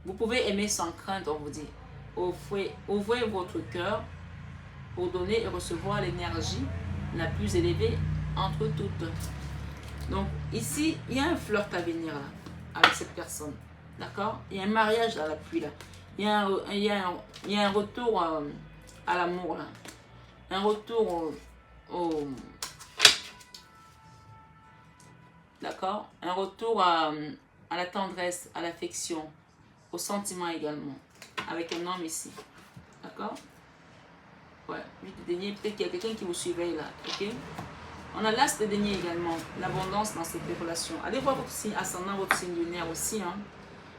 vous pouvez aimer sans crainte, on vous dit. Ouvrez votre cœur pour donner et recevoir l'énergie la plus élevée entre toutes. Donc ici, il y a un flirt à venir là, avec cette personne. D'accord? Il y a un mariage à la pluie là. Il y a un retour à l'amour là. Un retour d'accord? Un retour à la tendresse, à l'affection, au sentiment également. Avec un homme ici. D'accord? Ouais, 8 de denier, peut-être qu'il y a quelqu'un qui vous surveille là, ok? On a l'as de denier également, l'abondance dans cette relation. Allez voir votre signe ascendant, votre signe lunaire aussi, hein?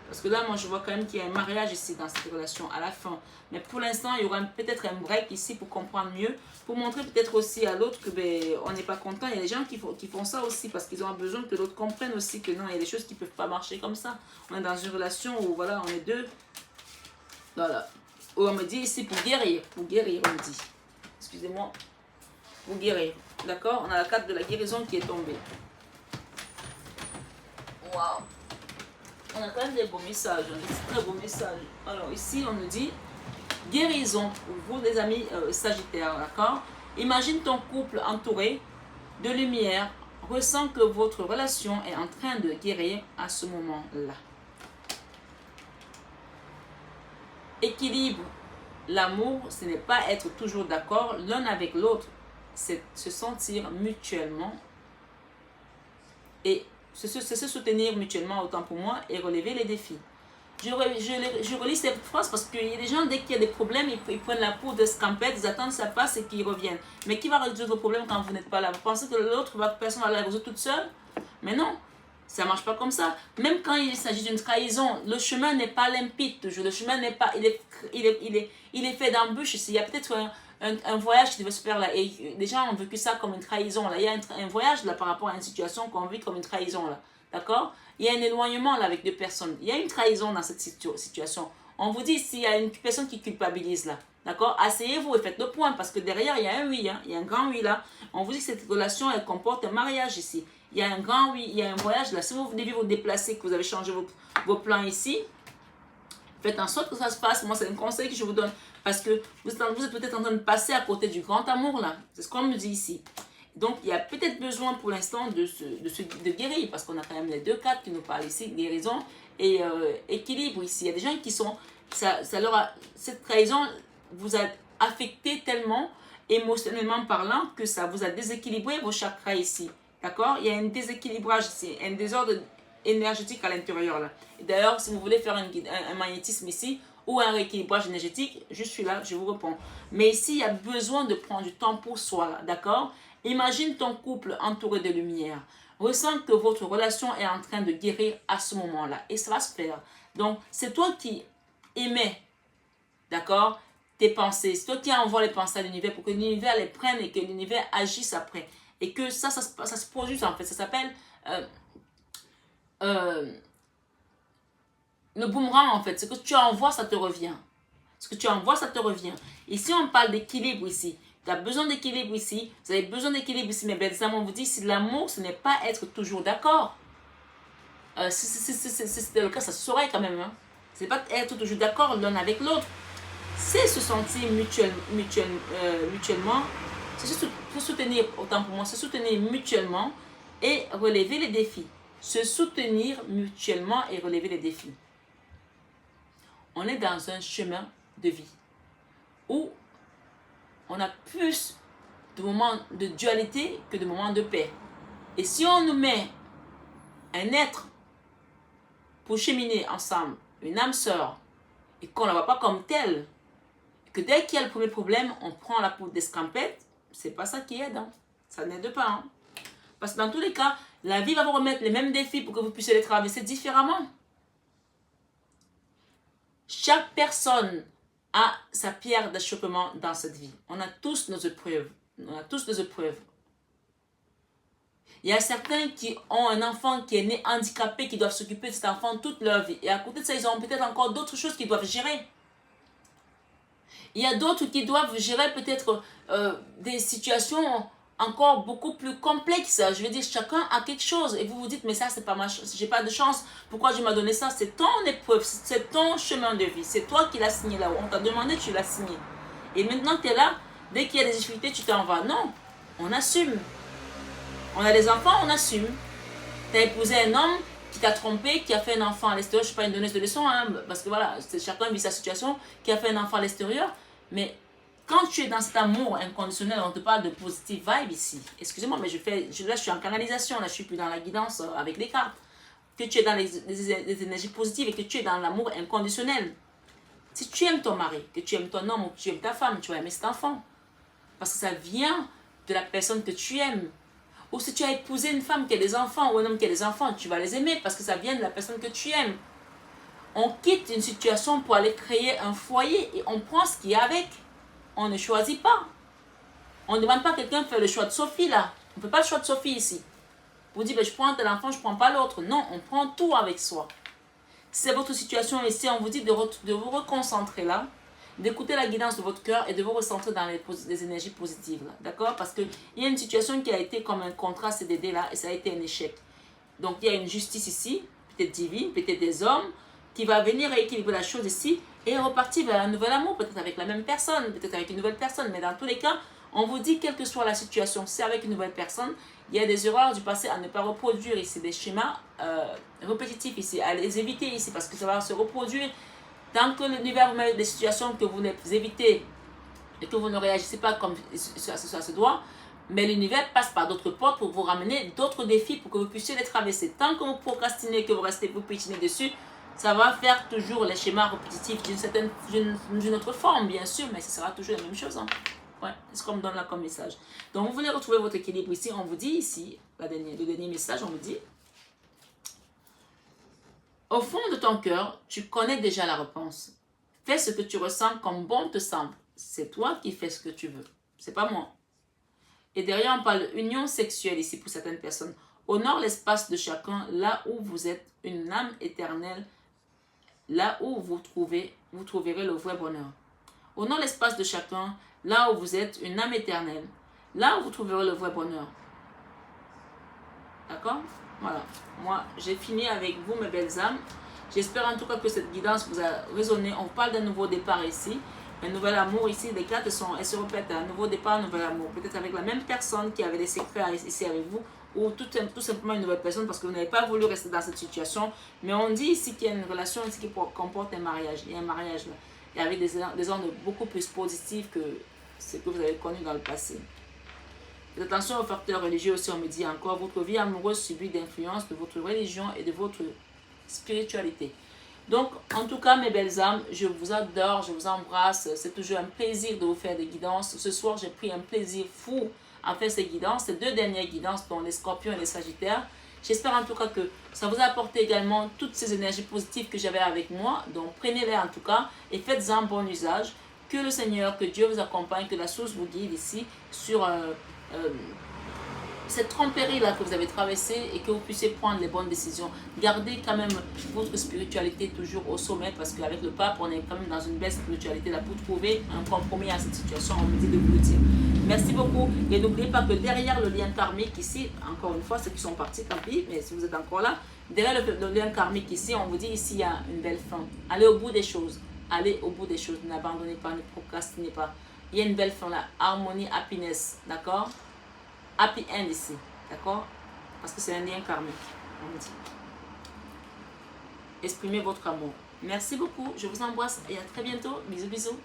Parce que là, moi, je vois quand même qu'il y a un mariage ici dans cette relation à la fin. Mais pour l'instant, il y aura peut-être un break ici pour comprendre mieux, pour montrer peut-être aussi à l'autre que on n'est pas content. Il y a des gens qui font ça aussi parce qu'ils ont besoin que l'autre comprenne aussi que non, il y a des choses qui ne peuvent pas marcher comme ça. On est dans une relation où voilà, on est deux. Voilà. Où on me dit ici pour guérir, on me dit. Excusez-moi, pour guérir. D'accord? On a la carte de la guérison qui est tombée. Waouh! On a quand même des beaux messages, des très beaux messages. Alors ici, on nous dit guérison pour vous, les amis sagittaires, d'accord? Imagine ton couple entouré de lumière, ressens que votre relation est en train de guérir à ce moment-là. Équilibre, l'amour, ce n'est pas être toujours d'accord l'un avec l'autre, c'est se sentir mutuellement et se soutenir mutuellement, autant pour moi, et relever les défis. Je relis cette phrase parce qu'il y a des gens, dès qu'il y a des problèmes, ils prennent la peau de scampette, ils attendent que ça passe et qu'ils reviennent. Mais qui va résoudre vos problèmes quand vous n'êtes pas là? Vous pensez que l'autre personne va les résoudre toute seule? Mais non, ça ne marche pas comme ça. Même quand il s'agit d'une trahison, le chemin n'est pas limpide toujours. Le chemin n'est pas, il est fait d'embûches. Il y a peut-être un voyage qui devait se faire là. Et les gens ont vécu ça comme une trahison là. Il y a un voyage là par rapport à une situation qu'on vit comme une trahison là. D'accord? Il y a un éloignement là avec deux personnes. Il y a une trahison dans cette situation. On vous dit s'il y a une personne qui culpabilise là. D'accord? Asseyez-vous et faites le point parce que derrière il y a un oui. Hein? Il y a un grand oui là. On vous dit que cette relation elle comporte un mariage ici. Il y a un grand oui, il y a un voyage là. Si vous devez vous déplacer, que vous avez changé vos plans ici, faites en sorte que ça se passe. Moi, c'est un conseil que je vous donne. Parce que vous êtes peut-être en train de passer à côté du grand amour là. C'est ce qu'on me dit ici. Donc, il y a peut-être besoin pour l'instant de guérir. Parce qu'on a quand même les deux cartes qui nous parlent ici. Guérison et équilibre ici. Il y a des gens qui sont... cette trahison vous a affecté tellement, émotionnellement parlant, que ça vous a déséquilibré vos chakras ici. D'accord? Il y a un déséquilibrage ici, un désordre énergétique à l'intérieur là. D'ailleurs, si vous voulez faire un magnétisme ici ou un rééquilibrage énergétique, je suis là, je vous réponds. Mais ici, il y a besoin de prendre du temps pour soi là, d'accord? Imagine ton couple entouré de lumière. Ressens que votre relation est en train de guérir à ce moment-là. Et ça va se faire. Donc, c'est toi qui émets, d'accord, tes pensées. C'est toi qui envoie les pensées à l'univers pour que l'univers les prenne et que l'univers agisse après. Et que ça se produise en fait. Ça s'appelle le boomerang en fait. Ce que tu envoies, ça te revient. Ce que tu envoies, ça te revient. Ici, on parle d'équilibre ici. Tu as besoin d'équilibre ici. Vous avez besoin d'équilibre ici, mes belles âmes. On vous dit, si l'amour, ce n'est pas être toujours d'accord. Si c'était le cas, ça se saurait quand même. Hein. Ce n'est pas être toujours d'accord l'un avec l'autre. C'est se sentir mutuellement. C'est se soutenir, autant pour moi, se soutenir mutuellement et relever les défis. Se soutenir mutuellement et relever les défis. On est dans un chemin de vie où on a plus de moments de dualité que de moments de paix. Et si on nous met un être pour cheminer ensemble, une âme sœur, et qu'on ne la voit pas comme telle, que dès qu'il y a le premier problème, on prend la peau d'escampette, c'est pas ça qui aide. Hein. Ça n'aide pas. Hein. Parce que dans tous les cas, la vie va vous remettre les mêmes défis pour que vous puissiez les traverser différemment. Chaque personne a sa pierre d'achoppement dans cette vie. On a tous nos épreuves. On a tous nos épreuves. Il y a certains qui ont un enfant qui est né handicapé, qui doivent s'occuper de cet enfant toute leur vie. Et à côté de ça, ils ont peut-être encore d'autres choses qu'ils doivent gérer. Il y a d'autres qui doivent gérer peut-être des situations encore beaucoup plus complexes. Je veux dire, chacun a quelque chose. Et vous vous dites, mais ça, c'est pas ma chance. J'ai pas de chance. Pourquoi Dieu m'a donné ça? C'est ton épreuve. C'est ton chemin de vie. C'est toi qui l'as signé là-haut. On t'a demandé, tu l'as signé. Et maintenant que tu es là, dès qu'il y a des difficultés, tu t'en vas. Non, on assume. On a des enfants, on assume. Tu as épousé un homme qui t'a trompé, qui a fait un enfant à l'extérieur. Je ne suis pas une donneuse de leçons, hein, parce que voilà, chacun vit sa situation, qui a fait un enfant à l'extérieur. Mais quand tu es dans cet amour inconditionnel, on te parle de positive vibe ici. Excusez-moi, mais là je suis en canalisation, là je suis plus dans la guidance avec les cartes. Que tu es dans les énergies positives et que tu es dans l'amour inconditionnel. Si tu aimes ton mari, que tu aimes ton homme ou que tu aimes ta femme, tu vas aimer cet enfant. Parce que ça vient de la personne que tu aimes. Ou si tu as épousé une femme qui a des enfants ou un homme qui a des enfants, tu vas les aimer parce que ça vient de la personne que tu aimes. On quitte une situation pour aller créer un foyer et on prend ce qu'il y a avec. On ne choisit pas. On ne demande pas à quelqu'un de faire le choix de Sophie là. On ne fait pas le choix de Sophie ici. Vous dites, ben, je prends tel enfant, je ne prends pas l'autre. Non, on prend tout avec soi. Si c'est votre situation ici, on vous dit de vous reconcentrer là, d'écouter la guidance de votre cœur et de vous recentrer dans les énergies positives. D'accord? Parce qu'il y a une situation qui a été comme un contrat CDD là et ça a été un échec. Donc il y a une justice ici, peut-être divine, peut-être des hommes, qui va venir rééquilibrer la chose ici et repartir vers un nouvel amour, peut-être avec la même personne, peut-être avec une nouvelle personne. Mais dans tous les cas, on vous dit, quelle que soit la situation, c'est avec une nouvelle personne, il y a des erreurs du passé à ne pas reproduire ici, des schémas répétitifs ici, à les éviter ici, parce que ça va se reproduire. Tant que l'univers vous met des situations que vous évitez et que vous ne réagissez pas comme ça se doit, mais l'univers passe par d'autres portes pour vous ramener d'autres défis pour que vous puissiez les traverser. Tant que vous procrastinez, que vous restez vous piétiner dessus, ça va faire toujours les schémas répétitifs d'une autre forme, bien sûr, mais ce sera toujours la même chose. Hein. Ouais, c'est ce qu'on me donne là comme message. Donc, vous voulez retrouver votre équilibre ici. On vous dit ici, le dernier message, on vous dit, au fond de ton cœur, tu connais déjà la réponse. Fais ce que tu ressens comme bon te semble. C'est toi qui fais ce que tu veux. C'est pas moi. Et derrière, on parle d'union sexuelle ici pour certaines personnes. Honore l'espace de chacun là où vous êtes une âme éternelle, là où vous trouverez le vrai bonheur. Honore l'espace de chacun là où vous êtes une âme éternelle, là où vous trouverez le vrai bonheur. D'accord? Voilà. Moi, j'ai fini avec vous, mes belles âmes. J'espère en tout cas que cette guidance vous a résonné. On parle d'un nouveau départ ici. Un nouvel amour ici. Les cartes elles se répètent. Un nouveau départ, un nouvel amour. Peut-être avec la même personne qui avait des secrets ici avec vous. Ou tout simplement une nouvelle personne parce que vous n'avez pas voulu rester dans cette situation. Mais on dit ici qu'il y a une relation ici qui comporte un mariage. Il y a un mariage là. Et avec des ondes beaucoup plus positives que ce que vous avez connu dans le passé. Faites attention aux facteurs religieux aussi, on me dit encore, votre vie amoureuse subit d'influence de votre religion et de votre spiritualité. Donc, en tout cas, mes belles âmes, je vous adore, je vous embrasse. C'est toujours un plaisir de vous faire des guidances. Ce soir, j'ai pris un plaisir fou à faire ces guidances, ces deux dernières guidances, dont les scorpions et les sagittaires. J'espère en tout cas que ça vous a apporté également toutes ces énergies positives que j'avais avec moi. Donc, prenez-les en tout cas et faites-en bon usage. Que le Seigneur, que Dieu vous accompagne, que la source vous guide ici sur cette tromperie-là que vous avez traversée et que vous puissiez prendre les bonnes décisions. Gardez quand même votre spiritualité toujours au sommet parce qu'avec le pape, on est quand même dans une belle spiritualité là pour trouver un compromis à cette situation. On me dit de vous le dire. Merci beaucoup. Et n'oubliez pas que derrière le lien karmique ici, encore une fois, ceux qui sont partis, tant pis, mais si vous êtes encore là, derrière le lien karmique ici, on vous dit ici, il y a une belle fin. Allez au bout des choses. Allez au bout des choses. N'abandonnez pas, ne procrastinez pas. Il y a une belle fin là. Harmonie, happiness. D'accord? Happy end ici. D'accord? Parce que c'est un lien karmique. On me dit. Exprimez votre amour. Merci beaucoup. Je vous embrasse et à très bientôt. Bisous, bisous.